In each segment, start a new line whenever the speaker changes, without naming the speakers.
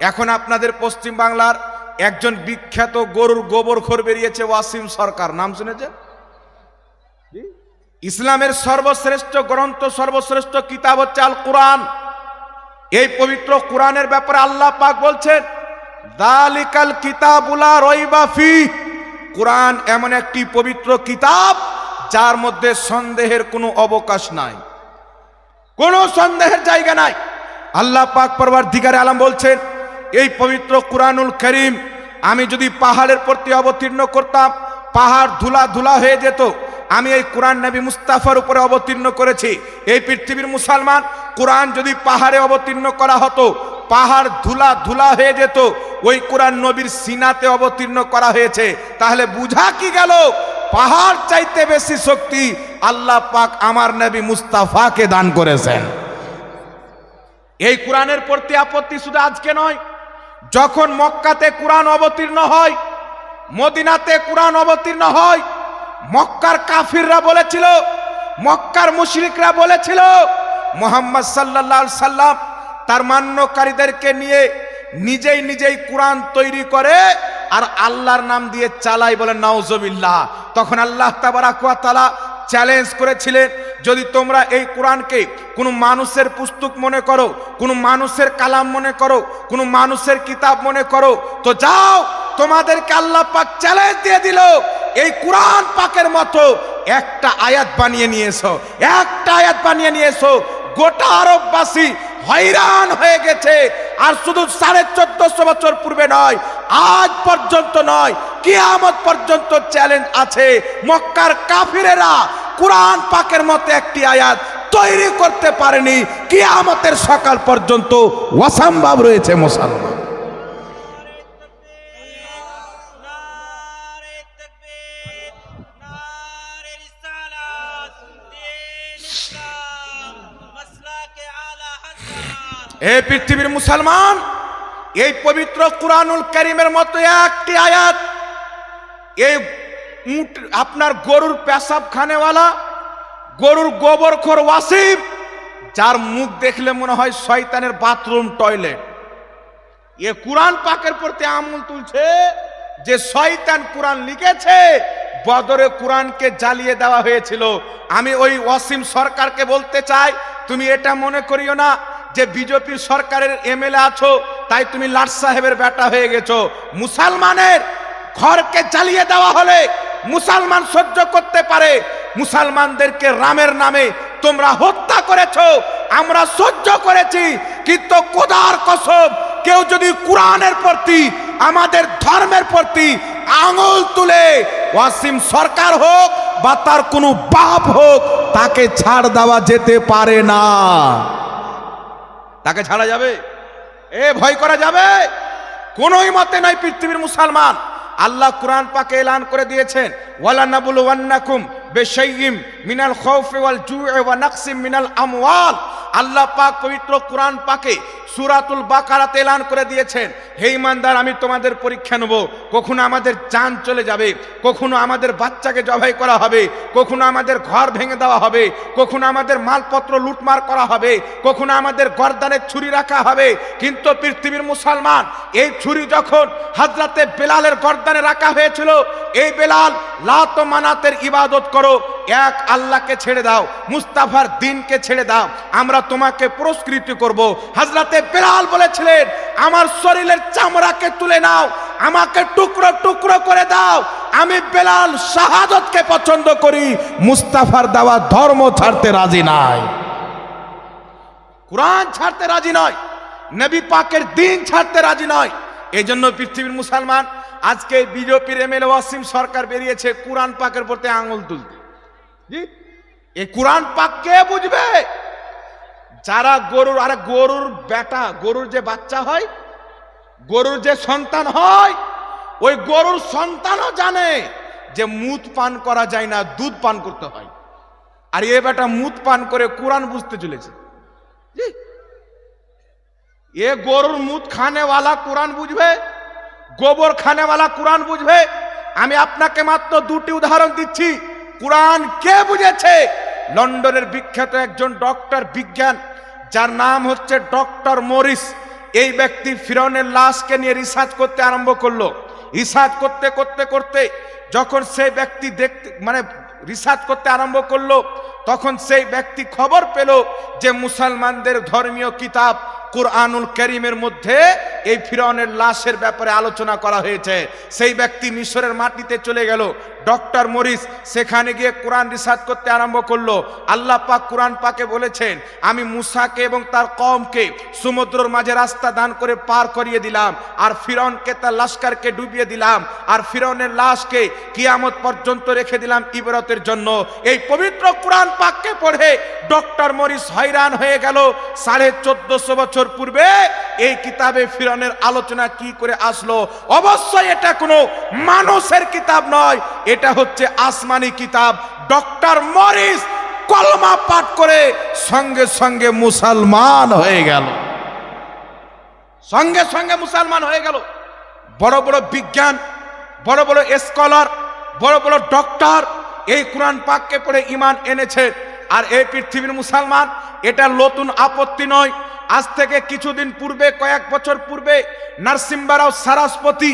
এখন আপনাদের পশ্চিম বাংলার একজন বিখ্যাত গরুর গোবরখোর বেরিয়েছে, ওয়াসিম সরকার, নাম শুনেছেন? ইসলামের সর্বশ্রেষ্ঠ গ্রন্থ, সর্বশ্রেষ্ঠ কিতাব হচ্ছে আল কোরআন। এই পবিত্র কোরআনের ব্যাপারে আল্লাহ পাক বলছেন, যালিকাল কিতাবুলা রাইবা ফিহ, কোরআন এমন একটি পবিত্র কিতাব যার মধ্যে সন্দেহের কোনো অবকাশ নাই, কোনো সন্দেহের জায়গা নাই। আল্লাহ পাক পরওয়ারদিগারে আলম বলছেন, এই পবিত্র কুরআনুল কারীম আমি যদি পাহাড়ের প্রতি অবতীর্ণ করতাম, পাহাড় ধুলা ধুলা হয়ে যেত। আমি এই কোরআন নবী মুস্তাফার উপরে অবতীর্ণ করেছি। এই পৃথিবীর মুসলমান, কোরআন যদি পাহাড়ে অবতীর্ণ করা হতো, পাহাড় ধুলা ধুলা হয়ে যেত। ওই কোরআন নবীর সিনাতে অবতীর্ণ করা হয়েছে। তাহলে বুঝা কি গেল? পাহাড় চাইতে বেশি শক্তি আল্লাহ পাক আমার নবী মুস্তাফাকে দান করেছেন। এই কোরআনের প্রতি আপত্তি শুধু আজকে নয়, যখন মক্কাতে কোরআন অবতীর্ণ হয়, মদিনাতে কোরআন অবতীর্ণ হয়, মক্কার কাফিররা বলেছিল, মক্কার মুশরিকরা বলেছিল, মুহাম্মদ সাল্লাল্লাহু আলাইহি সাল্লাম তার মান্যকারীদেরকে নিয়ে নিজেই নিজেই কোরআন তৈরি করে আর আল্লাহর নাম দিয়ে চালাই, বলেন নাউজুবিল্লাহ। তখন আল্লাহ তাবারাক ওয়া তাআলা চ্যালেঞ্জ করেছিলেন, যদি তোমরা এই কোরআনকে কোনো মানুষের পুস্তক মনে করো, কোনো মানুষের কালাম মনে করো, কোনো মানুষের কিতাব মনে করো, তো যাও, তোমাদেরকে আল্লাহ পাক চ্যালেঞ্জ দিয়ে দিল, এই কোরআন পাকের মতো একটা আয়াত বানিয়ে নিয়ে এসো, একটা আয়াত বানিয়ে নিয়ে এসো। গোটা আরববাসী হয়রান হয়ে গেছে। আর শুধু 1450 বছর পূর্বে নয়, আজ পর্যন্ত নয়, কিয়ামত পর্যন্ত চ্যালেঞ্জ আছে। মক্কার কাফিরেরা কোরআন পাকের মতো একটি আয়াত তৈরি করতে পারেনি। কিয়ামতের সকাল পর্যন্ত অসম্ভব রয়েছে মুসলমান। এই পৃথিবীর মুসলমান, এই পবিত্র কুরআনুল কারীমের মতো একটি আয়াত, এই উট আপনার গরুর পেশাব খানেওয়ালা, গরুর গোবরখোর ওয়াসিম, যার মুখ দেখলে মনে হয় শয়তানের বাথরুম টয়লেট, এ কুরআন পাকের প্রতি আমল তুলছে যে শয়তান কুরআন লিখেছে। বদরে কুরআনকে জ্বালিয়ে দেওয়া হয়েছিল। আমি ওই ওয়াসিম সরকারকে বলতে চাই, তুমি এটা মনে করিও না যে বিজেপি সরকারের এমএলএ আছো তাই তুমি লাট সাহেবের বেটা হয়ে গেছো। মুসলমানের ঘরকে জ্বালিয়ে দেওয়া হলে মুসলমান সহ্য করতে পারে। মুসলমানদেরকে রামের নামে তোমরা হত্যা করেছো, আমরা সহ্য করেছি, কিন্তু খোদার কসম, কেউ যদি কোরআনের প্রতি, আমাদের ধর্মের প্রতি আঙুল তুলে, ওয়াসিম সরকার হোক বা তার কোনো বাপ হোক, তাকে ছাড় দেওয়া যেতে পারে না। তাকে ছাড়া যাবে? ভয় করা যাবে? কোনোই মতে নয়। পৃথিবীর মুসলমান, আল্লাহ কোরআন পাকে এলান করে দিয়েছেন, ওয়ালা নাবলুওয়ান্নাকুম বিশাইইম মিনাল খাউফি ওয়াল জু'i ওয়া নাকসিম মিনাল আমওয়াল। আল্লাহ পাক পবিত্র কোরআন পাকে সূরাতুল বাকারাতে এলান করে দিয়েছেন, হে ঈমানদার, আমি তোমাদের পরীক্ষা নেব। কখনো আমাদের জান চলে যাবে, কখনো আমাদের বাচ্চাকে জবাই করা হবে, কখনো আমাদের ঘর ভেঙে দেওয়া হবে, কখনো আমাদের মালপত্র লুটমার করা হবে, কখনো আমাদের গর্দানে ছুরি রাখা হবে। কিন্তু পৃথিবীর মুসলমান, এই ছুরি যখন হযরতে বেলালের গর্দানে রাখা হয়েছিল, এই বেলাল লাত ও মানাতের ইবাদত করো, এক আল্লাহকে ছেড়ে দাও, মুস্তাফার দ্বীনকে ছেড়ে দাও, আমরা তোমাকে পুরস্কৃত করব। হযরতে বেলাল বলেছিলেন, আমার শরীরের চামড়াকে তুলে নাও, আমাকে টুকরো টুকরো করে দাও, আমি বেলাল শাহাদাতকে পছন্দ করি, মুস্তাফার দেওয়া ধর্ম ছাড়তে রাজি নাই, কোরআন ছাড়তে রাজি নয়, নবী পাকের দ্বীন ছাড়তে রাজি নয়। এই জন্য পৃথিবীর মুসলমান, আজকে বিজেপির এমএলএ ওয়াসিম সরকার বেরিয়েছে কোরআন পাকের প্রতি আঙুল তুলতে। জি, এই কোরআন পাক কে বুঝবে? যারা গরুর, আরে গরুর বেটা, গরুর যে বাচ্চা হয়, গরুর যে সন্তান হয়, ওই গরুর সন্তানও জানে যে মুত পান করা যায় না, দুধ পান করতে হয়। আর এ বেটা মুত পান করে কোরআন বুঝতে চলেছে। জি, এ গরুর মুত খানেওয়ালা কোরআন বুঝবে, গোবর খানেওয়ালা কোরআন বুঝবে। আমি আপনাকে মাত্র দুটি উদাহরণ দিচ্ছি। কোরআন কে বুঝেছে? লন্ডনের বিখ্যাত একজন ডক্টর বিজ্ঞান, যার নাম হচ্ছে ডক্টর মরিস। এই ব্যক্তি ফিরআউনের লাশকে নিয়ে রিসার্চ করতে আরম্ভ করলো। রিসার্চ করতে করতে করতে যখন সেই ব্যক্তি রিসার্চ করতে আরম্ভ করলো, তখন সেই ব্যক্তি খবর পেল যে মুসলমানদের ধর্মীয় কিতাব কুরআনুল কারীমের মধ্যে এই ফিরআউনের লাশের ব্যাপারে আলোচনা করা হয়েছে। সেই ব্যক্তি মিশরের মাটিতে চলে গেল। ডক্টর মরিস সেখানে গিয়ে কোরআন রিসার্চ করতে আরম্ভ করলো। আল্লাহ পাক কোরআন পাকে বলেছেন, আমি মুসাকে এবং তার কওমকে সমুদ্রের মাঝে রাস্তা দান করে পার করিয়ে দিলাম, আর ফিরআউনকে তার লস্করকে ডুবিয়ে দিলাম, আর ফিরআউনের লাশকে কিয়ামত পর্যন্ত রেখে দিলাম ইবরতের জন্য। এই পবিত্র কোরআন পাককে পড়ে ডক্টর মরিস হয়রান হয়ে গেল। 1450 বছর পূর্বে এই কিতাবে ফিরআউনের আলোচনা কি করে আসলো? অবশ্যই এটা কোনো মানুষের কিতাব নয়, এটা হচ্ছে আসমানি কিতাব। ডক্টর মরিস কলমা পাঠ করে সঙ্গে সঙ্গে মুসলমান হয়ে গেল, সঙ্গে সঙ্গে মুসলমান হয়ে গেল। বড় বড় বিজ্ঞান, বড় বড় স্কলার, বড় বড় ডক্টর এই কোরআন পাককে পড়ে ঈমান এনেছে। আর এই পৃথিবীর মুসলমান, এটা নতুন আপত্তি নয়। আজ থেকে কিছুদিন পূর্বে, কয়েক বছর পূর্বে নরসিংহরাও সারস্বতী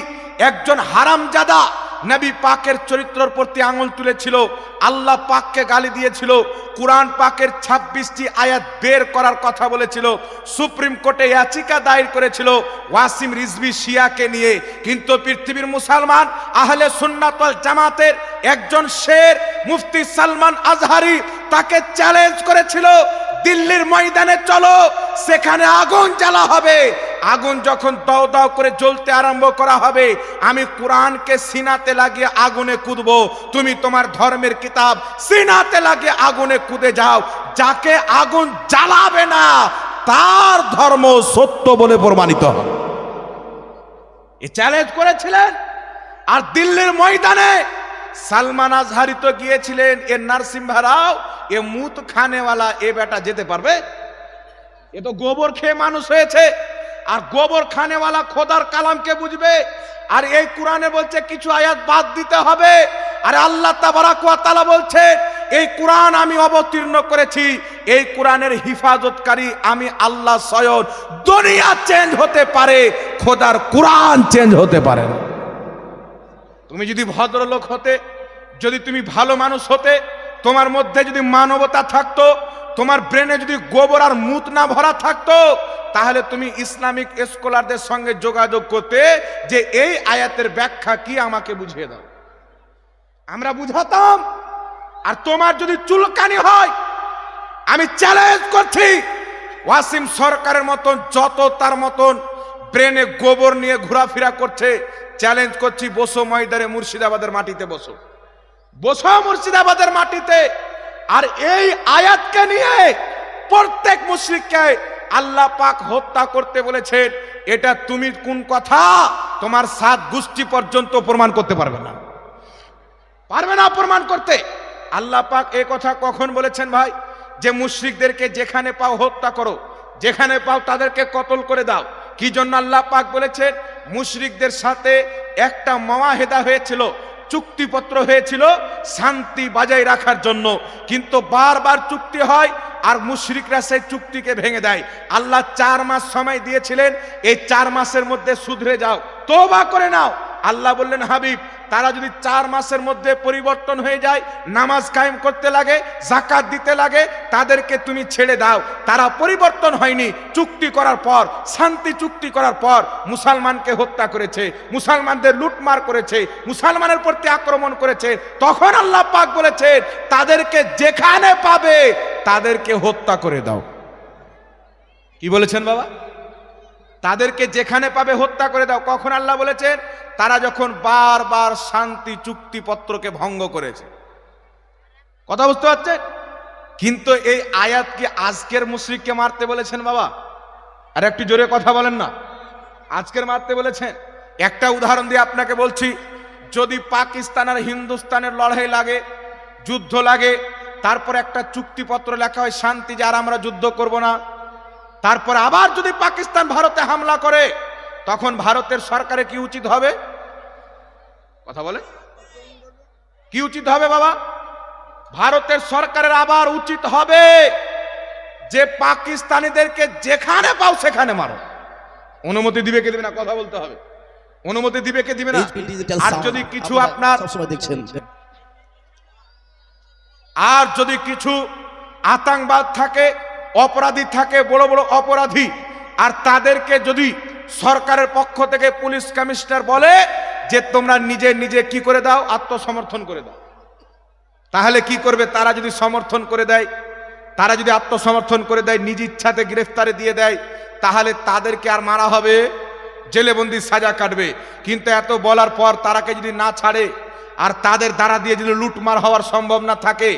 একজন হারামজাদা নবী পাকের চরিত্রের প্রতি আঙুল তুলেছিল, আল্লাহ পাককে গালি দিয়েছিল, কোরআন পাকের 26টি আয়াত বের করার কথা বলেছিল, সুপ্রিম কোর্টে ইয়াচিকা দায়ের করেছিল ওয়াসিম রিজভী শিয়াকে নিয়ে। কিন্তু পৃথিবীর মুসলমান আহলে সুন্নাত ওয়াল জামাতের একজন শের মুফতি সালমান আজহারি তাকে চ্যালেঞ্জ করেছিল, দিল্লির ময়দানে চলো, সেখানে আগুন জ্বালা হবে। আগুন যখন দাও দাও করে জ্বলতে আরম্ভ করা হবে, আমি কোরআনকে সিনাতে লাগিয়ে আগুনে কুদবো, তুমি তোমার ধর্মের কিতাব সিনাতে লাগিয়ে আগুনে কুদে যাও। যাকে আগুন জ্বালাবে না তার ধর্ম সত্য বলে প্রমাণিত হবে। এই চ্যালেঞ্জ করেছিলেন। আর দিল্লির ময়দানে সালমান আজহারি তো গিয়েছিলেন, এ নরসিংহরাও এ মুত খানেওয়ালা এ বেটা যেতে পারবে? এ তো গোবর খেয়ে মানুষ হয়েছে, আর গোবর খানেওয়ালা খোদার কালামকে বুঝবে। আর এই কোরআনে বলছে কিছু আয়াত বাদ দিতে হবে। আর আল্লাহ তাবারাক ওয়া তাআলা বলছে, এই কোরআন আমি অবতীর্ণ করেছি, এই কোরআনের হিফাজতকারী আমি আল্লাহ স্বয়ং। দুনিয়া চেঞ্জ হতে পারে, খোদার কোরআন চেঞ্জ হতে পারে না। তুমি যদি ভদ্রলোক হতে, যদি তুমি ভালো মানুষ হতে, তোমার মধ্যে যদি মানবতা থাকতো, তোমার ব্রেনে যদি গোবর আর মুত না ভরা থাকতো, তাহলে তুমি ইসলামিক স্কলারদের সঙ্গে যোগাযোগ করতে যে এই আয়াতের ব্যাখ্যা কি আমাকে বুঝিয়ে দাও, আমরা বুঝাতাম। আর তোমার যদি চুলকানি হয়, আমি চ্যালেঞ্জ করছি, ওয়াসিম সরকারের মতন যত তার মতন ব্রেনে গোবর নিয়ে ঘোরাফেরা করছে, চ্যালেঞ্জ করছি, বসো ময়দানে মুর্শিদাবাদের মাটিতে, বসো বসো মুর্শিদাবাদের মাটিতে। আর এই আয়াতকে নিয়ে প্রত্যেক মুশরিককে আল্লাহ পাক হত্যা করতে বলেছেন। এটা তুমি কোন কথা তোমার 7 গোষ্ঠী পর্যন্ত প্রমাণ করতে পারবে না, পারবে না প্রমাণ করতে। আল্লাহ পাক এই কথা কখন বলেছেন ভাই? যে মুশরিকদেরকে যেখানে পাও হত্যা করো, যেখানে পাও তাদেরকে কতল করে দাও। কি জন্য আল্লাহ পাক বলেছেন? মুশরিকদের সাথে একটা মুআহিদা হয়েছিল, চুক্তিপত্র হয়েছিল শান্তি বজায় রাখার জন্য, কিন্তু বারবার চুক্তি হয় আর মুশরিকরা সেই চুক্তিকে ভেঙে দেয়। আল্লাহ 4 মাস সময় দিয়েছিলেন, এই 4 মাসের মধ্যে শুধরে যাও, তওবা করে নাও। আল্লাহ বললেন, হাবিব, তারা যদি 4 মাসের মধ্যে পরিবর্তন হয়ে যায়, নামাজ কায়েম করতে লাগে, যাকাত দিতে লাগে, তাদেরকে তুমি ছেড়ে দাও। তারা পরিবর্তন হয়নি, চুক্তি করার পর, শান্তি চুক্তি করার পর মুসলমানকে হত্যা করেছে, মুসলমানদের লুটমার করেছে, মুসলমানের প্রতি আক্রমণ করেছে। তখন আল্লাহ পাক বলেছেন, তাদেরকে যেখানে পাবে তাদেরকে হত্যা করে দাও। কি বলেছেন বাবা? তাদেরকে যেখানে পাবে হত্যা করে দাও। কখন আল্লাহ বলেছেন? তারা যখন বারবার শান্তি চুক্তিপত্রকে ভঙ্গ করেছে। কথা বুঝতে পারছেন? কিন্তু এই আয়াত কি আজকের মুশরিককে মারতে বলেছেন বাবা? আর একটু জোরে কথা বলেন না। আজকের মারতে বলেছেন? একটা উদাহরণ দিয়ে আপনাকে বলছি, যদি পাকিস্তান আর হিন্দুস্তানের লড়াই লাগে, যুদ্ধ লাগে, তারপর একটা চুক্তিপত্র লেখা হয় শান্তি, যার আমরা যুদ্ধ করব না, তারপর আবার যদি পাকিস্তান ভারতে হামলা করে, তখন ভারতের সরকারের কি উচিত হবে? কথা বলে, কি উচিত হবে বাবা? ভারতের সরকারের আবার উচিত হবে যে পাকিস্তানিদেরকে যেখানে পাও সেখানে মারো, অনুমতি দিবে কে দিবে না কথা বলতে হবে, অনুমতি দিবে কে দিবে না। আর যদি কিছু আপনার আর যদি কিছু আতঙ্কবাদ থাকে, অপরাধী থাকে, বড় বড় অপরাধী, আর তাদেরকে যদি সরকারের পক্ষ থেকে পুলিশ কমিশনার বলে যে তোমরা নিজে নিজে কি করে দাও, আত্মসমর্থন করে দাও, তাহলে কি করবে? তারা যদি সমর্থন করে দেয়, তারা যদি আত্মসমর্থন করে দেয়, নিজ ইচ্ছাতে গ্রেফতারে দিয়ে দেয়, তাহলে তাদেরকে আর মারা হবে, জেলেবন্দি সাজা কাটবে। কিন্তু এত বলার পর তারাকে যদি না ছাড়ে, আর তাদের দ্বারা দিয়ে যদি লুটমার হওয়ার সম্ভব না থাকে,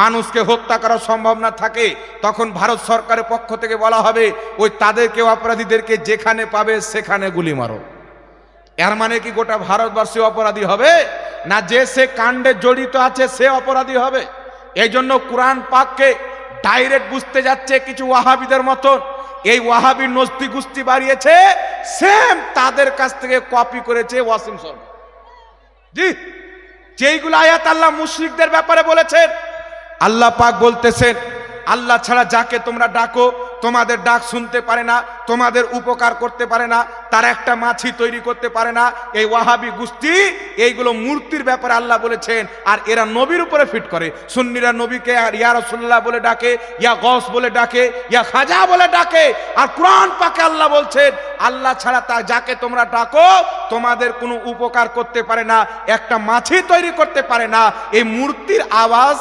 মানুষকে হত্যা করা সম্ভব না থাকে, তখন ভারত সরকারের পক্ষ থেকে বলা হবে ওই তাদেরকে, অপরাধীদেরকে যেখানে পাবে সেখানে গুলি মারো। এর মানে কি গোটা ভারতবর্ষে অপরাধী হবে না? যে সে কাণ্ডে জড়িত আছে সে অপরাধী হবে। এই জন্য কোরআন পাককে ডাইরেক্ট বুঝতে যাচ্ছে কিছু ওয়াহাবিদের মতন, এই ওয়াহাবি নস্তি গুস্তি বাড়িয়েছে, সেম তাদের কাছ থেকে কপি করেছে ওয়াসিম সরকার। জি, যেইগুলো আয়াত আল্লাহ মুশরিকদের ব্যাপারে বলেছেন, আল্লাহ পাক বলতেছেন আল্লাহ ছাড়া যাকে তোমরা ডাকো তোমাদের ডাক শুনতে পারে না, তোমাদের উপকার করতে পারে না, তারা একটা মাছি তৈরি করতে পারে না। এই ওয়াহাবি গোষ্ঠী এইগুলো মূর্তির ব্যাপারে আল্লাহ বলেছেন, আর এরা নবীর উপরে ফিট করে। সুন্নিরা নবীকে আর ইয়া রাসূলুল্লাহ বলে ডাকে, ইয়া গস বলে ডাকে, ইয়া খাজা বলে ডাকে। আর কোরআন পাকে আল্লাহ বলছেন আল্লাহ ছাড়া তা যাকে তোমরা ডাকো তোমাদের কোনো উপকার করতে পারে না, একটা মাছি তৈরি করতে পারে না। এই মূর্তির আওয়াজ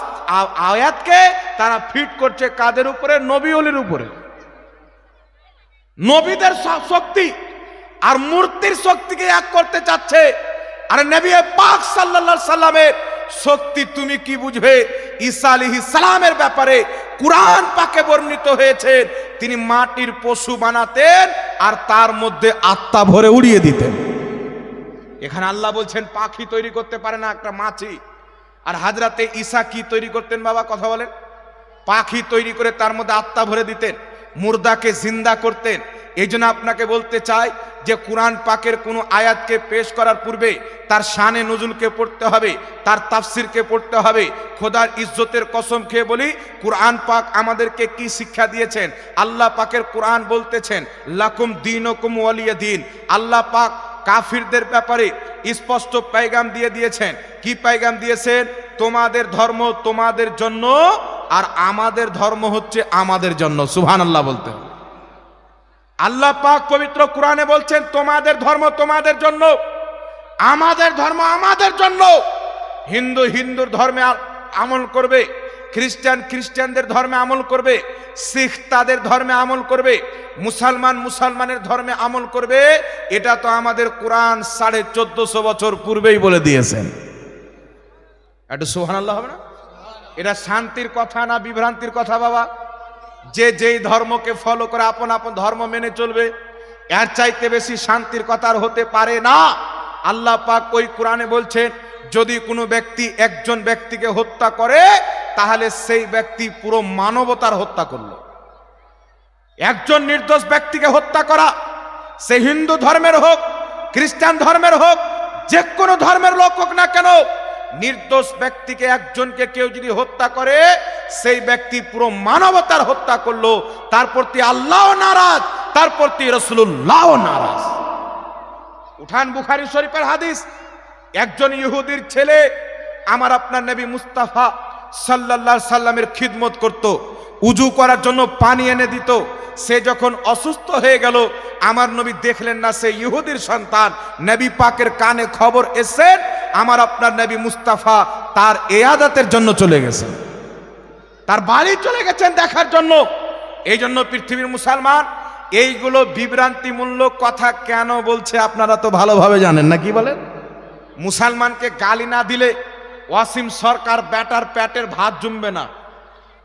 আয়াতকে তারা ফিট করছে কাদের উপরে? নবী ওলির উপরে। নবীদের শক্তি আর মূর্তির শক্তিকে এক করতে চাচ্ছে। আর নবী পাক সাল্লাল্লাহু আলাইহি সাল্লামের শক্তি তুমি কি বুঝবে? ঈসা আলাইহিস সালামের ব্যাপারে কুরআন পাকে বর্ণিত হয়েছে তিনি মাটির পশু বানাতেন আর তার মধ্যে আত্মা ভরে উড়িয়ে দিতেন। এখানে আল্লাহ বলছেন পাখি তৈরি করতে পারে না, একটা মাছি। আর হযরতে ঈসা কি তৈরি করতেন বাবা, কথা বলেন? পাখি তৈরি করে তার মধ্যে আত্মা ভরে দিতেন, মুর্দাকে জিন্দা করতেন। এই জন্য আপনাকে বলতে চাই যে কুরআন পাকের কোনো আয়াতকে পেশ করার পূর্বে তার শানে নুজুলকে পড়তে হবে, তার তাফসিরকে পড়তে হবে। খোদার ইজ্জতের কসম খেয়ে বলি, কুরআন পাক আমাদেরকে কি শিক্ষা দিয়েছেন? আল্লাহ পাকের কুরআন বলতেছেন লাকুম দীনুকুম ওয়ালিয়া দীন। আল্লাহ পাক কাফিরদের ব্যাপারে স্পষ্ট পেগাম দিয়ে দিয়েছেন। কি পেগাম দিয়েছেন? তোমাদের ধর্ম তোমাদের জন্য, আর আমাদের ধর্ম হচ্ছে আমাদের জন্য। সুবহানাল্লাহ বলতে হবে। আল্লাহ পাক পবিত্র কোরআনে বলছেন তোমাদের ধর্ম তোমাদের জন্য, আমাদের ধর্ম আমাদের জন্য। হিন্দু হিন্দুর ধর্মে আমল করবে, খ্রিস্টান খ্রিস্টানদের ধর্মে আমল করবে, শিখ তাদের ধর্মে আমল করবে, মুসলমান মুসলমানের ধর্মে আমল করবে। এটা তো আমাদের কোরআন 1450 বছর পূর্বেই বলে দিয়েছেন। একটু সুবহানাল্লাহ হবে না? এটা শান্তির কথা না বিভ্রান্তির কথা বাবা? যে যেই ধর্মকে ফলো করে আপন আপন ধর্ম মেনে চলবে, এর চাইতে বেশি শান্তির কথা আর হতে পারে না। আল্লাহ পাক ওই কোরআনে বলছেন যদি কোনো ব্যক্তি একজন ব্যক্তিকে হত্যা করে তাহলে সেই ব্যক্তি পুরো মানবতার হত্যা করলো। একজন নির্দোষ ব্যক্তিকে হত্যা করা, সে হিন্দু ধর্মের হোক, খ্রিস্টান ধর্মের হোক, যে কোনো ধর্মের লোক হোক না কেন, নির্দোষ ব্যক্তিকে একজনকে কেউ যদি হত্যা করে সেই ব্যক্তি পুরো মানবতার হত্যা করলো। তার প্রতি আল্লাহ নারাজ, তার প্রতি রাসূলুল্লাহ নারাজ। উঠান বুখারী শরীফের হাদিস, একজন ইহুদির ছেলে আমার আপনার নবী মুস্তাফা সাল্লাল্লাহু আলাইহি সাল্লামের খিদমত করত, উজু করার জন্য পানি এনে দিত। সে যখন অসুস্থ হয়ে গেল, আমার নবী দেখলেন না সে ইহুদির সন্তান। নবী পাকের কানে খবর এসে আমার আপনার নবী মুস্তাফা তার ইয়াদাতের জন্য চলে গেছেন, তার বাড়ি চলে গেছেন দেখার জন্য। এই জন্য পৃথিবীর মুসলমান এইগুলো বিভ্রান্তিমূলক কথা কেন বলছে আপনারা তো ভালোভাবে জানেন না। কি বলেন? মুসলমানকে গালি না দিলে ওয়াসিম সরকার ব্যাটার পেটের ভাত জমবে না।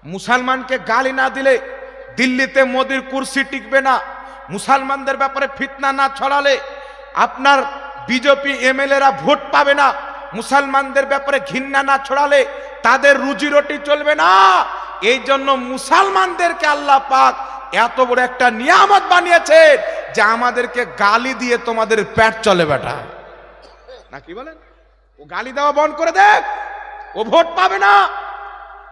মুসলমানকে গালি না দিলে দিল্লিতে মোদির কুরসি টিকবে না। মুসলমানদের ব্যাপারে ফিতনা না ছড়ালে আপনার বিজেপি এমএলএরা ভোট পাবে না। মুসলমানদের ব্যাপারে ঘৃণা না ছড়ালে তাদের রুজি রুটি চলবে না। এই জন্য মুসলমানদেরকে আল্লাহ পাক এত বড় একটা নিয়ামত বানিয়েছে যে আমাদেরকে গালি দিয়ে তোমাদের পেট চলে বেটা না। কি বলেন? ও গালি দেওয়া বন্ধ করে দেখ, ও ভোট পাবে না।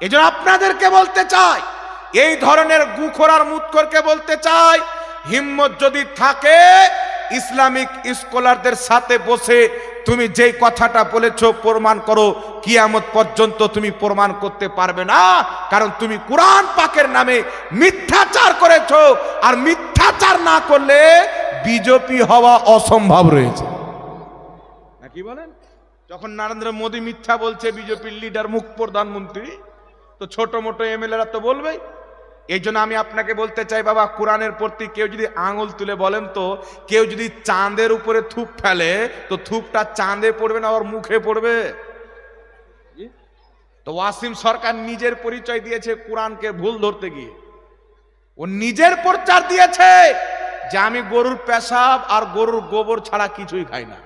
এই জন্য আপনাদেরকে বলতে চাই, এই ধরনের গুখোর আর মুতখোরকে বলতে চাই হিম্মত যদি থাকে ইসলামিক স্কলারদের সাথে বসে তুমি যেই কথাটা বলেছো প্রমাণ করো। কিয়ামত পর্যন্ত তুমি প্রমাণ করতে পারবে না, কারণ তুমি কোরআন পাকের নামে মিথ্যাচার করেছো, আর মিথ্যাচার না করলে বিজেপি হওয়া অসম্ভব রয়েছে। না কি বলেন? যখন নরেন্দ্র মোদী মিথ্যা বলছে, বিজেপির লিডার মুখ প্রধানমন্ত্রী, তো ছোট মোটো এমএলএরা তো বলবেই। এই জন্য আমি আপনাকে বলতে চাই বাবা, কোরআনের প্রতি কেউ যদি আঙুল তুলে বলেন, তো কেউ যদি চাঁদের উপরে থুপ ফেলে তো থুপটা চাঁদে পড়বে না ওর মুখে পড়বে? তো ওয়াসিম সরকার নিজের পরিচয় দিয়েছে কোরআনকে ভুল ধরতে গিয়ে। ও নিজের প্রচার দিয়েছে যে আমি গরুর পেশাব আর গরুর গোবর ছাড়া কিছুই খাই না।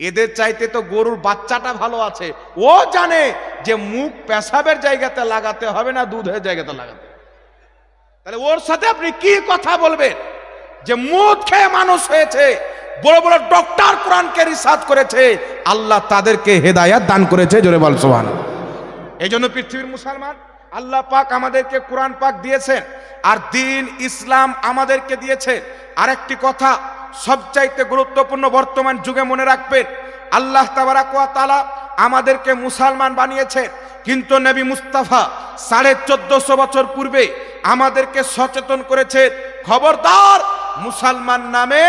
এদের চাইতে তো গরুর বাচ্চাটা ভালো আছে। ও জানে যে মুখ পেশাবের জায়গাতে লাগাতে হবে না, দুধের জায়গাতে লাগাতে। তাহলে ওর সাথে আপনি কি কথা বলবেন? যে মুখ খেয়ে মানুষ হয়েছে, বড় বড় ডক্টর কোরআনকে রিসার্চ করেছে, আল্লাহ তাদেরকে হেদায়াত দান করেছে। জোরে বল সুবহানাল্লাহ। এই জন্য পৃথিবীর মুসলমান, আল্লাহ পাক আমাদেরকে কোরআন পাক দিয়েছেন, আর দ্বীন ইসলাম আমাদেরকে দিয়েছে। আরেকটি কথা সবচাইতে গুরুত্বপূর্ণ বর্তমান যুগে মনে রাখবেন, আল্লাহ তাবারাক ওয়া তাআলা আমাদেরকে মুসলমান বানিয়েছে, কিন্তু নবী মুস্তাফা 1450 বছর পূর্বে আমাদেরকে সচেতন করেছে, খবরদার মুসলমান নামে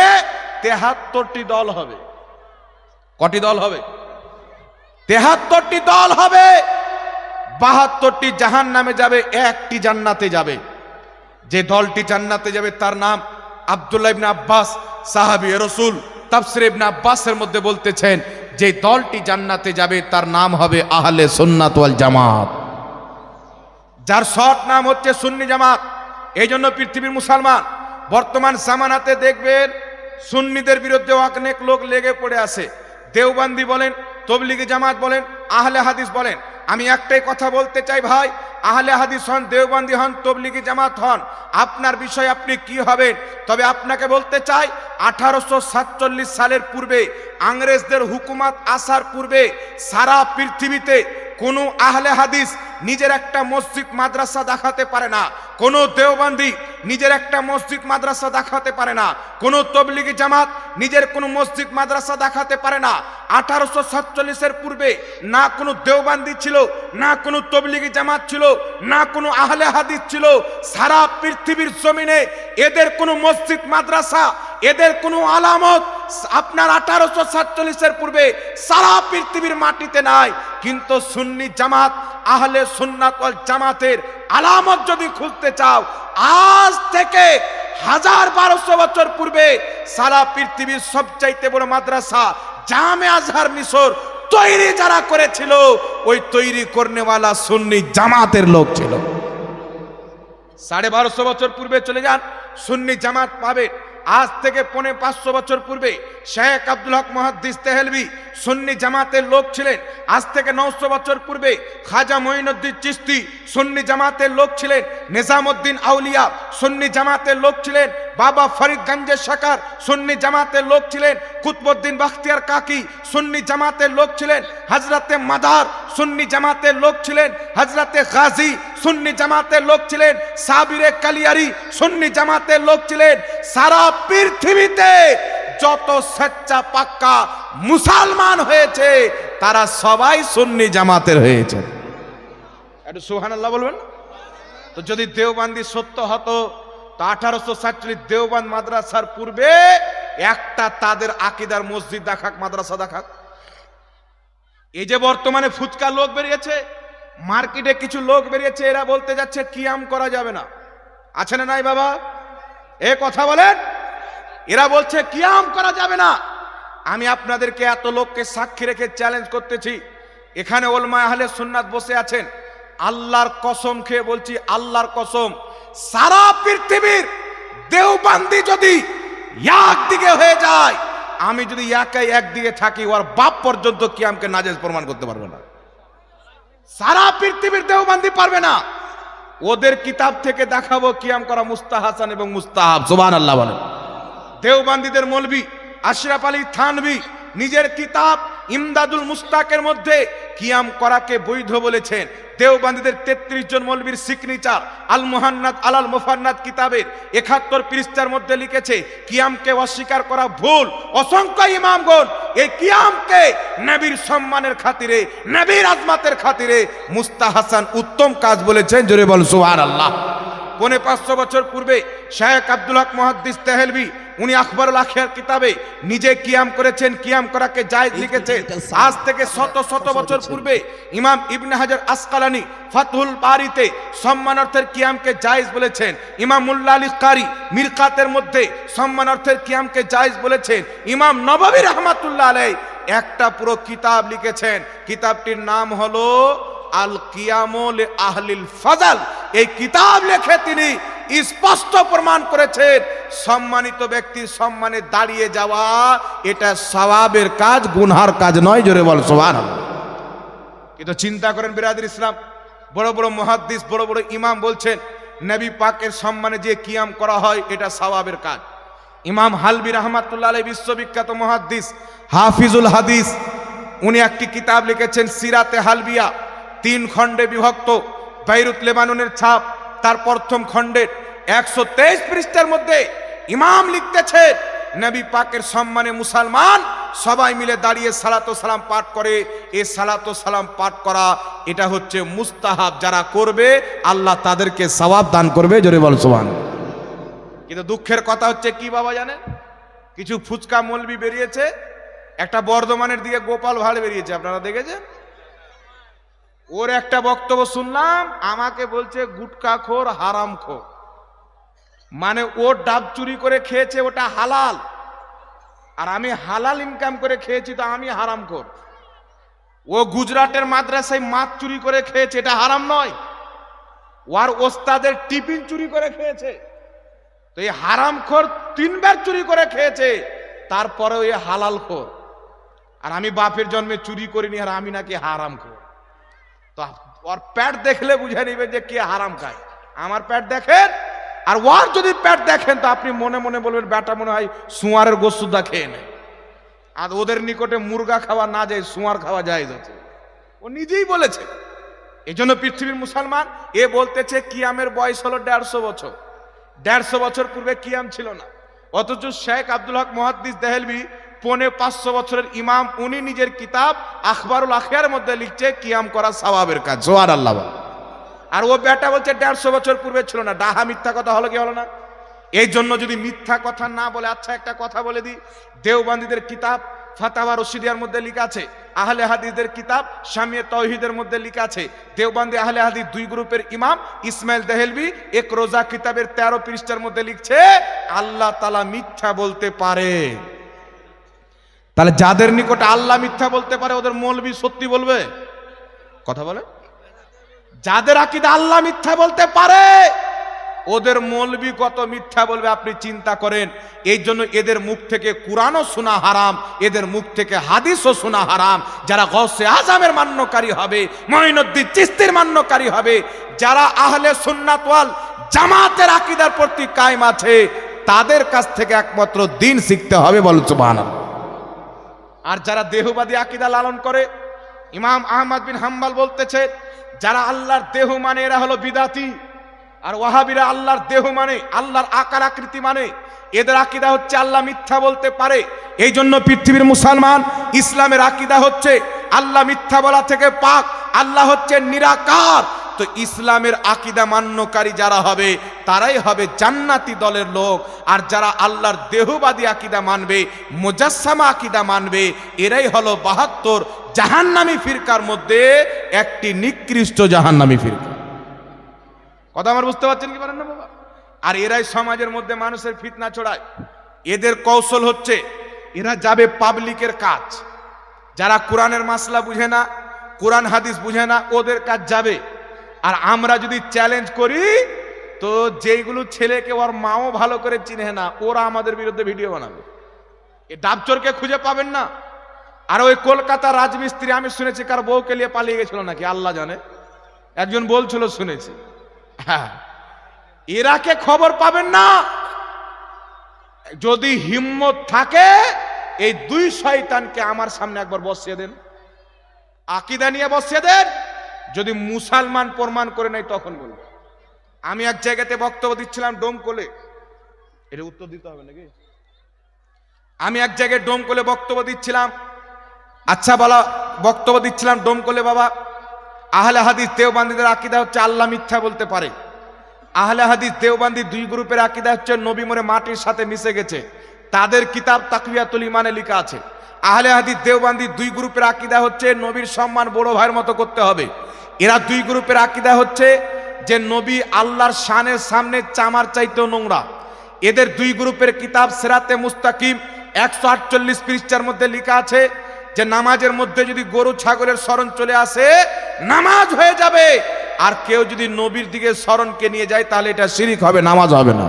73টি দল হবে। কটি দল হবে? 73টি দল হবে। 72টি জাহান নামে যাবে, একটি জান্নাতে যাবে। যে দলটি জান্নাতে যাবে তার নাম আব্দুল্লাহ ইবনে আব্বাস সাহাবী রাসূল তাফসীর ইবনে আব্বাসের মধ্যে বলতেছেন, যে দলটি জান্নাতে যাবে তার নাম হবে আহলে সুন্নাত ওয়াল জামাত, যার শর্ট নাম হচ্ছে সুন্নি জামাত। এই জন্য পৃথিবীর মুসলমান বর্তমান জামানাতে দেখবেন সুন্নিদের বিরুদ্ধে অনেক লোক লেগে পড়ে আছে। দেওবন্দি বলেন, তবলিগি জামাত বলেন, আহলে হাদিস বলেন। আমি একটাই কথা বলতে চাই ভাই, আহলে হাদিস হন, দেওবন্দি হন, তবলিগি জামাত হন, আপনার বিষয় আপনি কি হবেন। তবে আপনাকে বলতে চাই, 1847 সালের পূর্বে ইংরেজদের হুকুমত আসার পূর্বে সারা পৃথিবীতে কোনো আহলে হাদিস নিজের একটা মসজিদ মাদ্রাসা দেখাতে পারে না, কোনো দেওবন্দি নিজের একটা মসজিদ মাদ্রাসা দেখাতে পারে না, কোনো তবলিগি জামাত নিজের কোনো মসজিদ মাদ্রাসা দেখাতে পারে না। 1847 পূর্বে না কোনো দেওবন্দি ছিল, না কোনো তবলিগি জামাত ছিল, না কোনো আহলে হাদিস ছিল। সারা পৃথিবীর জমিনে এদের কোনো মসজিদ মাদ্রাসা, এদের কোনো আলামত আপনার 1847 পূর্বে সারা পৃথিবীর মাটিতে নাই। কিন্তু সুন্নি জামাত, আহলে সুন্নাত ওয়াল জামাতের আলামত যদি খুঁজতে চাও, আজ থেকে 1200 বছর পূর্বে সারা পৃথিবীর সবচাইতে বড় মাদ্রাসা জামে আজহার মিশর তৈরি যারা করেছিল, ওই তৈরি করনেওয়ালা সুন্নি জামাতের লোক ছিল। 1250 বছর পূর্বে চলে যান, সুন্নি জামাত পাবে। আজ থেকে 550 বছর পূর্বে শেখ আব্দুল হক মুহাদ্দিস দেহলভী সুন্নি জামাতের লোক ছিলেন। আজ থেকে 900 বছর পূর্বে খাজা মঈনুদ্দিন চিশতি সুন্নি জামাতের লোক ছিলেন। নিজামউদ্দিন আউলিয়া সুন্নি জামাতের লোক ছিলেন। বাবা ফরিদ গঞ্জে শাকার সুন্নি জামাতের লোক ছিলেন। কুতুবউদ্দিন বখতিয়ার কাকি সুন্নি জামাতের লোক ছিলেন। হযরতে মাদার সুন্নি জামাতের লোক ছিলেন। হযরতে গাজী সুন্নি জামাতের লোক ছিলেন। সাবিরে কালিয়ারি সুন্নি জামাতের লোক ছিলেন। সারা পৃথিবীতে যত সচ্চা পাক্কা মুসলমান হয়েছে তারা সবাই সুন্নি জামাতের হয়েছে। একটু সুবহানাল্লাহ বলবেন। তো যদি দেওবন্দি সত্য হতো, তো 1847 দেওবন্দ মাদ্রাসার পূর্বে একটা তাদের আকীদার মসজিদ দেখাক, মাদ্রাসা দেখাক। এই যে বর্তমানে ফুচকা লোক বেরিয়েছে, মার্কেটে কিছু লোক বেরিয়েছে, এরা বলতে যাচ্ছে কিয়াম করা যাবে না। আছে না নাই বাবা? এ কথা বলেন। এরা বলছে কিয়াম করা যাবে না। আমি আপনাদেরকে এত লোককে সাক্ষী রেখে চ্যালেঞ্জ করতেছি, এখানে উলামা আহলে সুন্নাত বসে আছেন, আল্লাহর কসম খেয়ে বলছি, আল্লাহর কসম, সারা পৃথিবীর দেওবন্দি যদি একদিকে হয়ে যায়, আমি যদি একাই একদিকে থাকি, ওর বাপ পর্যন্ত কিয়ামকে নাজেজ প্রমাণ করতে পারবে না। সারা পৃথিবীর দেওবন্দি পারবে না। ওদের কিতাব থেকে দেখাবো কিয়াম করা মুস্তাহাসান এবং মুস্তাহাব। সুবহানাল্লাহ বলেন। দেওবন্দিদের মৌলভী আশরাফ আলী থানভী নিজের কিতাব ইমদাদুল মুস্তাকের মধ্যে কিয়াম করাকে বৈধ বলেছেন। দেওবন্দীদের 33 জন মৌলবীর সিগনেচার আল মুহান্নাদ আলাল মুফান্নাদ কিতাবের 71 পৃষ্ঠার মধ্যে লিখেছে কিয়ামকে অস্বীকার করা ভুল। অসংখ্য ইমামগণ এই কিয়ামকে নবীর সম্মানের খাতিরে, নবীর আজমাতের খাতিরে মুস্তাহাসান উত্তম কাজ বলেছেন। জোরে বল সুবহানাল্লাহ। 550 বছর পূর্বে শায়েখ আব্দুল হক মুহাদ্দিস দেহলভী উনি আখবারুল আখিয়ার কিতাবে নিজে কিয়াম করেছেন, কিয়াম করাকে জায়েজ লিখেছেন। আজ থেকে শত শত বছর পূর্বে ইমাম ইবনে হাজার আসকালানি ফাতহুল বারিতে সম্মানার্থের কিয়ামকে জায়েজ বলেছেন। ইমাম মুল্লা আলী কারি মিরকাতের মধ্যে সম্মানার্থের কিয়ামকে জায়েজ বলেছেন। ইমাম নববী রাহমাতুল্লাহ আলাইহি একটা পুরো কিতাব লিখেছেন, কিতাবটির নাম হলো আল কিয়ামুল আহলিল ফাজাল। এই কিতাব লিখে তিনি স্পষ্ট প্রমাণ করেছেন সম্মানিত ব্যক্তির সম্মানে দাঁড়িয়ে যাওয়া এটা সওয়াবের কাজ, গুনহার কাজ নয়। জোরে বল সুবহানাল্লাহ। কিন্তু চিন্তা করেন বিরাদর ইসলাম, বড় বড় মুহাদ্দিস, বড় বড় ইমাম বলছেন নবী পাকের সম্মানে যে কিয়াম করা হয় এটা সওয়াবের কাজ। ইমাম হালবি রাহমাতুল্লাহ আলাইহি বিশ্ববিখ্যাত মুহাদ্দিস, হাফিজুল হাদিস, উনি একটি কিতাব লিখেছেন সিরাতে হালবিয়া, 3 খণ্ডে বিভক্ত, বাইরুত লেবাননের ছাপ, তার প্রথম খণ্ডের 123 পৃষ্ঠার মধ্যে ইমাম লিখতেছে নবী পাকের সম্মানে মুসলমান সবাই মিলে দাঁড়িয়ে সালাত ও সালাম পাঠ করে। এই সালাত ও সালাম পাঠ করা এটা হচ্ছে মুস্তাহাব, যারা করবে আল্লাহ তাদেরকে সওয়াব দান করবে। জোরে বল সুবহানাল্লাহ। কিন্তু দুঃখের কথা হচ্ছে কি বাবা জানেন, কিছু ফুচকা মৌলবি বেরিয়েছে, একটা বর্ধমানের দিকে গোপাল ভাড় বেরিয়েছে, আপনারা দেখেছেন? ওর একটা বক্তব্য শুনলাম, আমাকে বলছে গুটকাখোর হারামখোর, মানে ও ডাব চুরি করে খেয়েছে ওটা হালাল, আর আমি হালাল ইনকাম করে খেয়েছি তো আমি হারামখোর। ও গুজরাটের মাদ্রাসায় মাছ চুরি করে খেয়েছে, এটা হারাম নয়। ওর ওস্তাদের টিফিন চুরি করে খেয়েছে, তো এই হারামখোর 3 বার চুরি করে খেয়েছে, তারপরে ওই হালালখোর। আর আমি বাপের জন্মে চুরি করিনি, আর আমি নাকি হারামখোর। তো ওর পেট দেখলে বুঝে নিবে যে কে হারাম খায়। আমার পেট দেখেন, আর ওর যদি পেট দেখেন তো আপনি মনে মনে বলবেন বেটা মনে হয় সুয়ারের গোস্তুদা খেয়ে নেয়। আর ওদের নিকটে মুরগা খাওয়া না যায়, সুয়ার খাওয়া যায় যাচ্ছে, ও নিজেই বলেছে। এই জন্য পৃথিবীর মুসলমান এ বলতেছে কিয়ামের বয়স হলো 150 বছর। 150 বছর পূর্বে কিয়াম ছিল না, অথচ শেখ আব্দুল হক মুহাদ্দিস দেহলভী 550 বছরের ইমাম, উনি নিজের কিতাব আখবারুল আখিয়ার মধ্যে লিখছে কিয়াম করা সওয়াবের কাজ। সুবহানাল্লাহ। আর ও বেটা বলছে 150 বছর পূর্বে ছিল না। ডাহা মিথ্যা কথা হলো কি হলো না? এই জন্য যদি মিথ্যা কথা না বলে, আচ্ছা একটা কথা বলে দিই, দেওবন্দীদের কিতাব ফাতাওয়া রশিদিয়ার মধ্যে লেখা আছে, আহলে হাদিসদের কিতাব শামিয়ে তাওহীদের মধ্যে লেখা আছে, দেওবন্দি আহলে হাদিস 2 গ্রুপের ইমাম ইসমাইল দেহলভী এক রোজা কিতাবের 13 পৃষ্ঠার মধ্যে লিখছে আল্লাহ তাআলা মিথ্যা বলতে পারে। তাহলে যাদের নিকটে আল্লাহ মিথ্যা বলতে পারে ওদের মৌলবি সত্যি বলবে? কথা বলে। যাদের আকীদা আল্লাহ মিথ্যা বলতে পারে ওদের মৌলবি কত মিথ্যা বলবে আপনি চিন্তা করেন। এই জন্য এদের মুখ থেকে কুরআনও শোনা হারাম, এদের মুখ থেকে হাদিসও শোনা হারাম। যারা গৌসে আজমের মান্যকারী হবে, মঈনুদ্দিন চিশতির মান্যকারী হবে, যারা আহলে সুন্নাত ওয়াল জামাতের আকীদার প্রতি কায়েম আছে, তাদের কাছ থেকে একমাত্র দ্বীন শিখতে হবে। বলুন সুবহানাল্লাহ। আর যারা দেহবাদী আকীদা লালন করে, ইমাম আহমদ বিন হাম্বল বলতেছে যারা আল্লাহর দেহ মানে এরা হলো বিদাতি, আর ওয়াহাবিরা আল্লাহর দেহ মানে, আল্লাহর আকার আকৃতি মানে, এদের আকীদা হচ্ছে আল্লাহ মিথ্যা বলতে পারে। এই জন্য পৃথিবীর মুসলমান ইসলামের আকীদা হচ্ছে আল্লাহ মিথ্যা বলা থেকে পাক, আল্লাহ হচ্ছে নিরাকার। তো ইসলামের আকীদা মান্যকারী যারা হবে তারাই হবে জান্নাতি দলের লোক। আর যারা আল্লাহর দেহবাদী আকীদা মানবে, মুজাসসামা আকীদা মানবে, এরাই হলো 72 জাহান্নামী ফিরকার মধ্যে একটি নিকৃষ্ট জাহান্নামী ফিরকা। কথা আমার বুঝতে পারছেন কি পারেন না বাবা? আর এরাই সমাজের মধ্যে মানুষের ফিতনা ছড়ায়। এদের কৌশল হচ্ছে এরা যাবে পাবলিকের কাজ, যারা কোরআনের মাসলা বুঝে না, কোরআন হাদিস বুঝে না, ওদের কাজ যাবে। আর আমরা যদি চ্যালেঞ্জ করি তো যেইগুলো ছেলেকে ওর মাও ভালো করে চিনে না, ওরা আমাদের বিরুদ্ধে ভিডিও বানাবে। এই ডাবচোরকে খুঁজে পাবেন না। আর ওই কলকাতা রাজমিস্ত্রি আমি শুনেছি কার বউকে নিয়ে পালিয়ে গেছিল নাকি, আল্লাহ জানে, একজন বলছিল শুনেছি। হ্যাঁ, এরাকে খবর পাবেন না। যদি হিম্মত থাকে এই 2 শয়তানকে আমার সামনে একবার বসিয়ে দেন, আকীদা নিয়ে বসিয়ে দেন, যদি মুসলমান প্রমাণ করে নাই তখন বলবো। আমি এক জায়গাতে বক্তব্য দিচ্ছিলাম ডোমকলে, এটা উত্তর দিতে হবে নাকি? আমি এক জায়গায় ডোমকলে বক্তব্য দিচ্ছিলাম, আচ্ছা বলা বক্তব্য দিচ্ছিলাম ডোমকলে। বাবা, আহলে হাদিস দেওবান্দীদের আকীদা হচ্ছে আল্লাহ মিথ্যা বলতে পারে। আহলে হাদিস দেওবান্দী দুই গ্রুপের আকীদা হচ্ছে নবী মরে মাটির সাথে মিশে গেছে, তাদের কিতাব তাকওয়াতুল ঈমানে লেখা আছে। আহলে হাদিস দেওবান্দী দুই গ্রুপের আকীদা হচ্ছে নবীর সম্মান বড় ভাইয়ের মতো করতে হবে। এরা দুই গ্রুপের আকীদা হচ্ছে যে নবী আল্লাহর শানের সামনে চামার চাইতেও নোংরা। এদের দুই গ্রুপের কিতাব সিরাতে মুস্তাকিম 148 পৃষ্ঠার মধ্যে লেখা আছে যে নামাজের মধ্যে যদি গরু ছাগলের স্মরণ চলে আসে নামাজ হয়ে যাবে, আর কেউ যদি নবীর দিকে স্মরণকে নিয়ে যায় তাহলে এটা শিরিক হবে, নামাজ হবে না।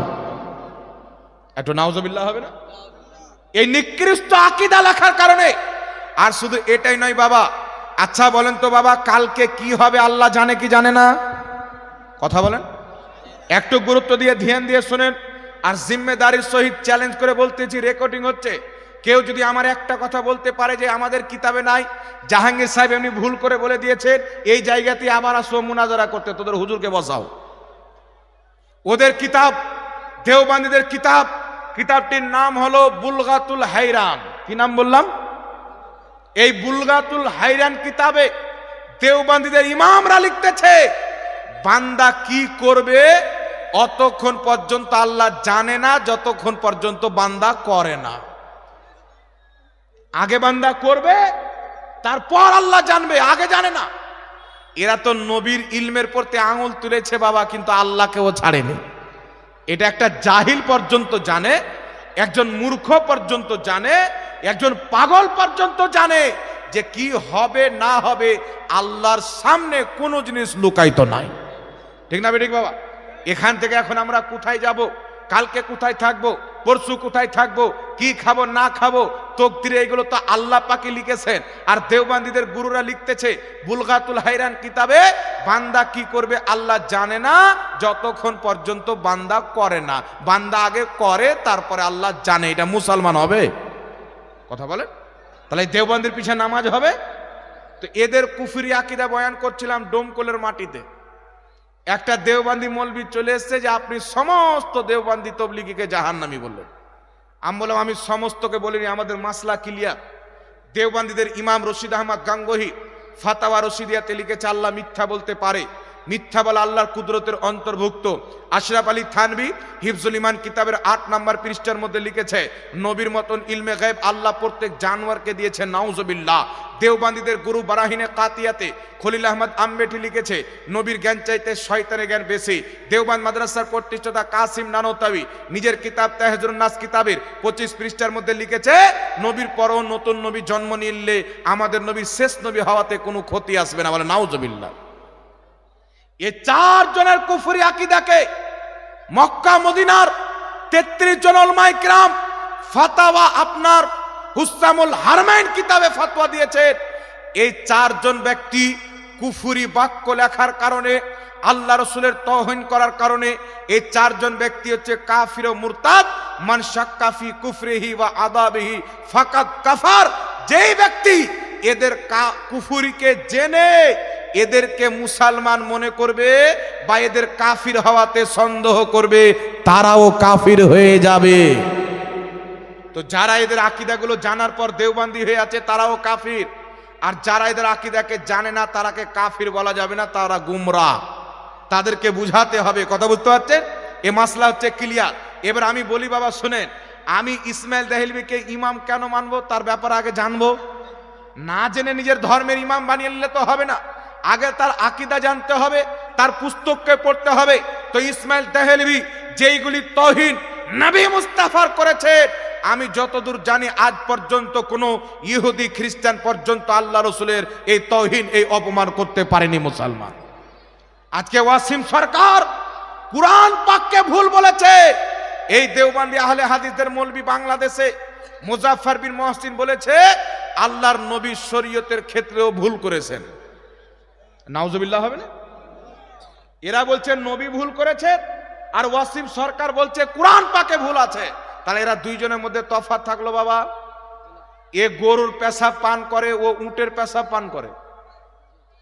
একটু নাউজুবিল্লাহ হবে না? এই নিকৃষ্ট আকীদা লেখার কারণে। আর শুধু এটাই নয় বাবা, আচ্ছা বলেন তো বাবা, কালকে কি হবে আল্লাহ জানে কি জানে না? কথা বলেন, একটু গুরুত্ব দিয়ে ধ্যান দিয়ে শুনেন। আর জিম্মেদারির সহিত চ্যালেঞ্জ করে বলতেছি, রেকর্ডিং হচ্ছে, কেউ যদি আমার একটা কথা বলতে পারে যে আমাদের কিতাবে নাই, জাহাঙ্গীর সাহেব এমনি ভুল করে বলে দিয়েছেন, এই জায়গাতে আবার আসো মুনাজারা করতে, তোদের হুজুরকে বসাও। ওদের কিতাব, দেওবান্দীদের কিতাব, কিতাবটির নাম হলো বুলগাতুল হাইরান। কি নাম বললাম? এই বুলগাতুল হাইরান কিতাবে দেওবান্দীদের ইমামরা লিখতেছে বান্দা কি করবে অতক্ষণ পর্যন্ত আল্লাহ জানে না, যতক্ষণ পর্যন্ত বান্দা করে না। আগে বান্দা করবে, তারপর আল্লাহ জানবে, আগে জানে না। এরা তো নবীর ইলমের পড়তে আঙুল তুলেছে বাবা, কিন্তু আল্লাহকেও ছাড়েনি। এটা একটা জাহিল পর্যন্ত জানে, একজন মূর্খ পর্যন্ত জানে, একজন পাগল পর্যন্ত জানে যে কি হবে না হবে আল্লাহর সামনে কোনো জিনিস লুকায়িত নাই। ঠিক না বেঠিক বাবা? এখান থেকে এখন আমরা কোথায় যাব, কালকে কোথায় থাকবো, পরশু কোথায় থাকবো, কি খাবো না খাবো, তকদিরে এগুলো তো আল্লাহ পাকে লিখেছেন। আর দেওবান্দীদের গুরুরা লিখতেছে বুলগাতুল হাইরান কিতাবে বান্দা কি করবে আল্লাহ জানে না, যতক্ষণ পর্যন্ত বান্দা করে না। বান্দা আগে করে, তারপরে আল্লাহ জানে। এটা মুসলমান হবে? কথা বলেন। তাহলে দেওবান্দির পিছে নামাজ হবে? তো এদের কুফরি আকীদা বয়ান করছিলাম ডোমকলের মাটিতে। একটা দেওবান্দি মৌলবি চলে এসছে যে আপনি সমস্ত দেওবান্দি তবলিগীকে জাহান্নামী বললেন। আমি বললাম আমি সমস্তকে বলিনি, আমাদের মাসলা ক্লিয়ার। দেওবান্দীদের ইমাম রশিদ আহমদ গাঙ্গোহী ফাতাওয়া রশিদিয়াতে লিখেছে আল্লাহ মিথ্যা বলতে পারে, মিথ্যা বলা আল্লাহর কুদরতের অন্তর্ভুক্ত। আশরাফ আলী থানভী হিফজুল ইমান কিতাবের 8 নম্বর পৃষ্ঠার মধ্যে লিখেছে নবীর মতন ইলমে গায়ব আল্লাহ প্রত্যেক জানোয়ারকে দিয়েছে, নাউজুবিল্লাহ। দেওবান্দীদের গুরু বারাহিনে কাতিয়াতে খলিল আহমদ আম্বেটি লিখেছে নবীর জ্ঞান চাইতে শয়তানের জ্ঞান বেশি। দেওবান্দ মাদ্রাসার প্রতিষ্ঠাতা কাসিম নানতাবি নিজের কিতাব তাহজুরুন নাস কিতাবের 25 পৃষ্ঠার মধ্যে লিখেছে নবীর পরও নতুন নবী জন্ম নিলে আমাদের নবী শেষ নবী হওয়াতে কোনো ক্ষতি আসবে না, বলে নাউজুবিল্লাহ। এই 4 জনের কুফরি আকীদাকে মক্কা মদিনার 33 জন উলামায়ে কিরাম ফাতাওয়া আপনার হুসামুল হারমাইন কিতাবে ফতোয়া দিয়েছে। এই 4 জন ব্যক্তি কুফরি বাক্য লেখার কারণে, আল্লাহ রাসূলের তাওহীন করার কারণে এই 4 জন ব্যক্তি হচ্ছে কাফির ও মুরতাদ। মান শাক্কা ফি কুফরিহি ওয়া আযাবিহি ফাকাদ কাফার। যেই ব্যক্তি এদের কুফরিকে জেনে এদেরকে মুসলমান মনে করবে বা এদের কাফির হওয়াতে সন্দেহ করবে, তারাও কাফির হয়ে যাবে। তো যারা এদের আকীদাগুলো জানার পর দেওবান্দি হয়ে আছে তারাও কাফির, আর যারা এদের আকীদাকে জানে না তারাকে কাফির বলা যাবে না, তারা গুমরাহ। তাদেরকে বুঝাতে হবে। কথা বুঝতে পারছেন? এ মাসলা হচ্ছে ক্লিয়ার। এবার আমি বলি বাবা শুনেন, আমি ইসমাইল দেহলভিকে ইমাম কেন মানবো তার ব্যাপারে আগে জানবো। না জেনে নিজের ধর্মের ইমাম বানিয়ে নিলে তো হবে না, আগে তার আকীদা জানতে হবে, তার পুস্তককে পড়তে হবে। তো ইসমাইল দেহলভি যেইগুলি তাওহীন নবী মুস্তাফার করেছে, আমি যতদূর জানি আজ পর্যন্ত কোনো ইহুদি খ্রিস্টান পর্যন্ত আল্লাহ রসুলের এই তাওহীন এই অপমান করতে পারেনি মুসলমান। আজকে ওয়াসিম সরকার কুরআন পাককে ভুল বলেছে। এই দেওবন্দি আহলে হাদিসদের মৌলবি বাংলাদেশে মুজাফফর বিন মুহসিন বলেছে আল্লাহর নবী শরীয়তের ক্ষেত্রেও ভুল করেছেন। নাউজুবিল্লাহ হবে না? এরা বলছে নবী ভুল করেছে, আর ওয়াসিম সরকার বলছে কুরআন পাকে ভুল আছে। তাহলে এরা দুইজনের মধ্যে তফাৎ থাকলো বাবা। এ গরুর পেশাব পান করে, ও উটের পেশাব পান করে।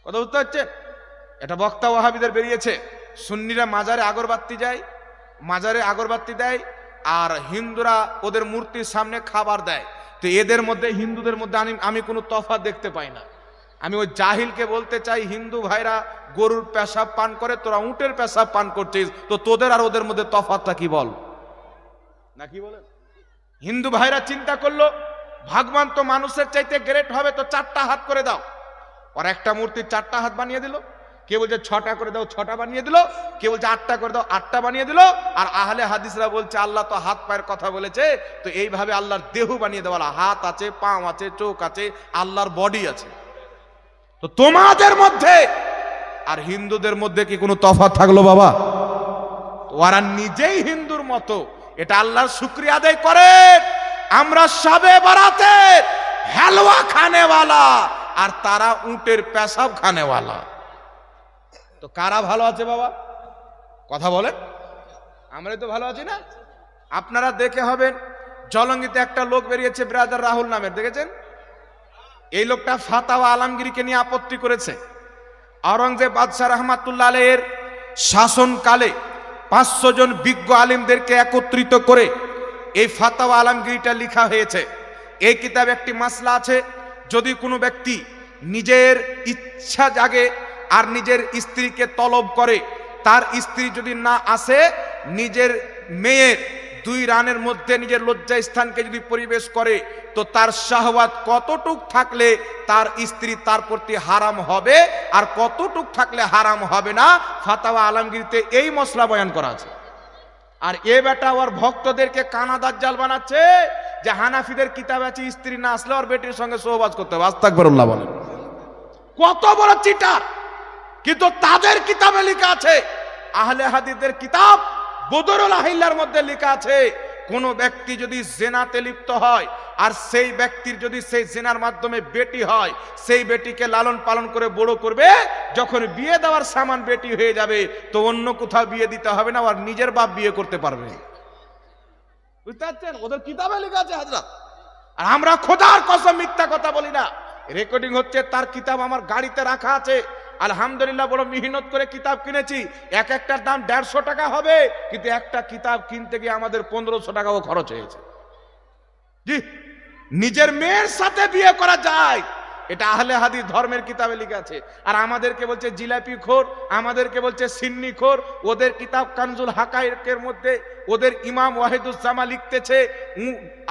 কথা বুঝতে পারছেন? এটা বক্তা ওয়াহাবিদের বেরিয়েছে, সুন্নিরা মাজারে আগরবাতি যায়, মাজারে আগরবাতি দেয়, আর হিন্দুরা ওদের মূর্তির সামনে খাবার দেয়। তো এদের মধ্যে হিন্দুদের মধ্যে আমি কোনো তফাৎ দেখতে পাই না। আমি ওই জাহিলকে বলতে চাই, হিন্দু ভাইরা গরুর পেশাব পান করে, তোরা উটের পেশাব পান করছিস, তো তোদের আর ওদের মধ্যে তফাৎটা কি বল? না কি বলেন? হিন্দু ভাইরা চিন্তা করলো ভগবান তো মানুষের চাইতে গ্রেট হবে, তো 4টা হাত করে দাও। আর একটা মূর্তি 4টা হাত বানিয়ে দিল। কে বলছে 6টা করে দাও, 6টা বানিয়ে দিল। কে বলছে 8টা করে দাও, 8টা বানিয়ে দিল। আর আহলে হাদিসরা বলছে আল্লাহ তো হাত পায়ের কথা বলেছে, তো এইভাবে আল্লাহর দেহ বানিয়ে দেওয়া, হাত আছে, পা আছে, চোখ আছে, আল্লাহর বডি আছে। তো তোমাদের মধ্যে আর হিন্দুদের মধ্যে কি কোনো তফাৎ থাকলো বাবা? ওরা নিজেই হিন্দুর মতো। এটা আল্লাহর শুকরিয়া আদায় করেন, আমরা শবে বারাতে হালুয়া খানেওয়ালা আর তারা উটের পেশাব খানেওয়ালা। তো কারা ভালো আছে বাবা? কথা বলেন। আমরাই তো ভালো আছি না? আপনারা দেখে হবেন, জলঙ্গিতে একটা লোক বেরিয়েছে ব্রাদার রাহুল নামের, দেখেছেন? এই লোকটা ফাতাওয়া আলমগীরকে নিয়ে আপত্তি করেছে। আওরঙ্গজেব বাদশাহ রহমাতুল্লাহ আলাইহির শাসনকালে 500 জন বিজ্ঞ আলিমদেরকে একত্রিত করে এই ফাতাওয়া আলমগীরটা লেখা হয়েছে। এই কিতাবে একটি মাসলা আছে, যদি কোনো ব্যক্তি নিজের ইচ্ছা জাগে আর নিজের স্ত্রীকে তলব করে, তার স্ত্রী যদি না আসে, নিজের মেয়ের 2 রানের মধ্যে নিজের লজ্জা স্থানকে যদি পরিবেশ করে, তো তার শাহওয়াত কতটুক থাকলে তার স্ত্রী তার প্রতি হারাম হবে আর কতটুক থাকলে হারাম হবে না, ফাতাওয়া আলমগীরতে এই মসলা বয়ান করা আছে। আর এ বেটা ওর ভক্তদেরকে কানা দাজ্জাল বানাচ্ছে যে হানাফিদের কিতাব আছে স্ত্রী না আসলে ওর বেটির সঙ্গে সহবাস করতে হবে। আস্তাগফিরুল্লাহ বলেন। কত বড় চিটার! কিন্তু তাদের কিতাবে লেখা আছে, আহলে হাদিসদের কিতাব বদরুল আহিল্লার মধ্যে লেখা আছে, কোন ব্যক্তি যদি জিনাতে লিপ্ত হয় আর সেই ব্যক্তির যদি সেই জিনার মাধ্যমে বেটি হয়, সেই বেটিকে লালন পালন করে বড় করবে, যখন বিয়ে দেওয়ার সামান বেটি হয়ে যাবে, তো অন্য কোথাও বিয়ে দিতে হবে না, আর নিজের বাপ বিয়ে করতে পারবে। বুঝতে পারছেন? ওদের কিতাবে লেখা আছে হযরত। আর আমরা খোদার কসম মিথ্যা কথা বলি না। রেকর্ডিং হচ্ছে, তার কিতাব আমার গাড়িতে রাখা আছে। আলহামদুলিল্লাহ, বড় মেহনত করে কিতাব কিনেছি। এক একটার দাম 150 টাকা হবে, কিন্তু একটা কিতাব কিনতে গিয়ে আমাদের 1500 টাকাও খরচ হয়েছে। জি, নিজের মেয়ের সাথে বিয়ে করা যায়, এটা আহলে হাদিস ধর্মের কিতাবে লেখা আছে। আর আমাদেরকে বলছে জিলাপি খোর, আমাদেরকে বলছে সিন্নি খোর। ওদের কিতাব কানজুল হাকায়েকের মধ্যে ওদের ইমাম ওয়াহিদুজ্জামান লিখতেছে,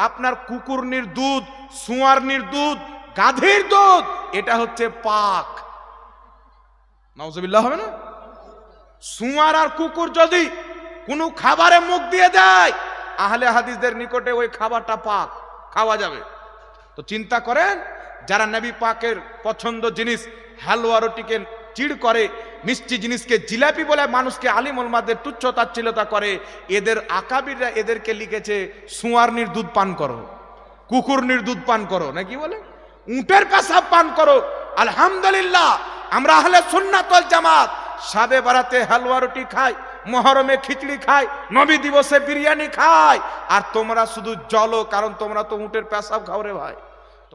আপনার কুকুরনির দুধ, সুয়ারনির দুধ, গাধীর দুধ, এটা হচ্ছে পাক। নাউজুবিল্লাহ হবে না? সুয়ার আর কুকুর যদি কোনো খাবারে মুখ দিয়ে দেয়, আহলে হাদিসদের নিকটে ওই খাবারটা পাক, খাওয়া যাবে। তো চিন্তা করেন, যারা নবী পাকের পছন্দ জিনিস হালুয়া রুটিকে চিড় করে, মিষ্টি জিনিসকে জিলাপি বলে মানুষকে আলিম উলামাদের তুচ্ছ তাচ্ছিল্যতা করে, এদের আকাবিররা এদেরকে লিখেছে সুয়ারনির দুধ পান করো, কুকুরনির দুধ পান করো, নাকি বলে উটের পেশাব পান করো। আলহামদুলিল্লাহ, আমরা আহলে সুন্নাত ওয়াল জামাত শাবে বারাতে হালুয়া রুটি খাই, মুহরমে খিচড়ি খাই, নবী দিবসে বিরিয়ানি খাই, আর তোমরা শুধু জ্বলো, কারণ তোমরা তো উটের পেশাব খাও রে ভাই।